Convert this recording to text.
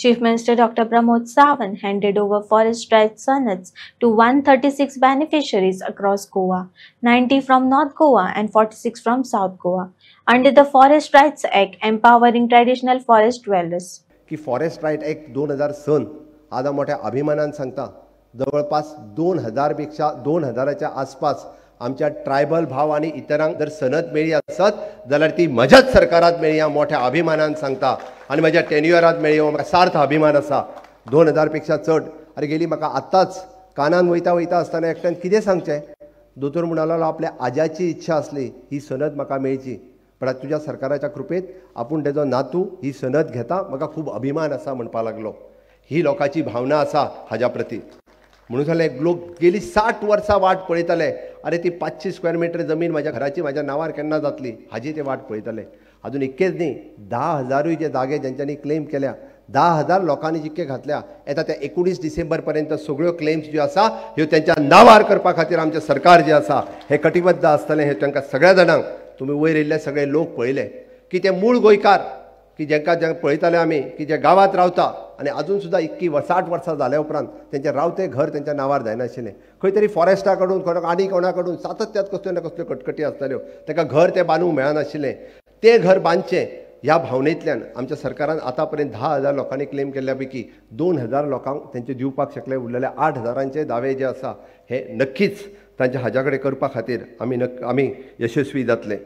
Chief Minister Dr. Pramod Sawant handed over forest rights sonnets to 136 beneficiaries across Goa, 90 from North Goa and 46 from South Goa, under the Forest Rights Act empowering traditional forest dwellers. की forest right act 2007 आज मोठ्या अभिमानान सांगता जवळपास 2000च्या आसपास आमच्या tribal भाव आणि इतरांक जर सनद मेळ्ळी आसत जाल्यार ती म्हज्याच सरकारात मेळ्ळी हांव मोठ्या अभिमानान सांगता आनी म्हज्या टेन्युअरात मेळ्ळी हो म्हाका सार्थ अभिमान आसा 2000 पेक्षा चड अरे गेली म्हाका आतांच कानान वयता आसतना एकट्यान कितें सांगचें दोतोर म्हणालो आपल्या आज्याची इच्छा असली ही सनद म्हाका मेळची पण आज तुझ्या सरकाराच्या कृपेत आपूण तेजो नातू ही सनद घेता म्हाका खूब अभिमान आसा म्हणपा लागलो ही लोकांची भावना आसा हाज्या प्रती म्हणून जालें लोक गेली 60 वर्सां वाट पळयताले अरे ती 500 स्क्वेअर मीटर जमीन म्हाज्या घराची म्हाज्या नांवार केन्ना जातली हाजी ते वाट पळयताले अजून इतकेच न्ही 10,000 जे जागे ज्यांच्यांनी क्लेम केल्या 10,000 लोकांनी जितके घातल्या येता त्या 19 डिसेंबर पर्यंत सगळ्यो क्लेम्स ज्यो आसा ह्यो त्यांच्या नांवार करपा खातीर आमचें सरकार जे आसा हे कटिबद्ध आसतलें हे तांकां सगळ्या जाणांक तुम्ही वयर येयल्ले सगळे लोक पळयले की ते मूळ गोंयकार की जेंका पळयताले आमी की जे गांवांत रावता आनी अजून सुद्धा 60 वर्सां जाल्या उपरांत तेंचें रावतें घर तेंच्या नांवार जायनाशिल्लें खंय तरी फॉरेस्टा कडून आनी कोणा कडून सातत्यात कसल्यो ना कसल्यो कटकटी आसताल्यो ताका घर तें बांदूंक मेळनाशिल्लें तें घर बांदचें ह्या भावनेंतल्यान आमच्या सरकारान आतां पर्यंत 10,000 लोकांनी क्लेम केल्ल्या पैकी 2,000 लोकांक तेंचे दिवपाक शकले उरलेले 8,000चे दावे जे आसा हे नक्कीच तांच्या हाज्या कडेन करपा खातीर आमी यशस्वी जातले.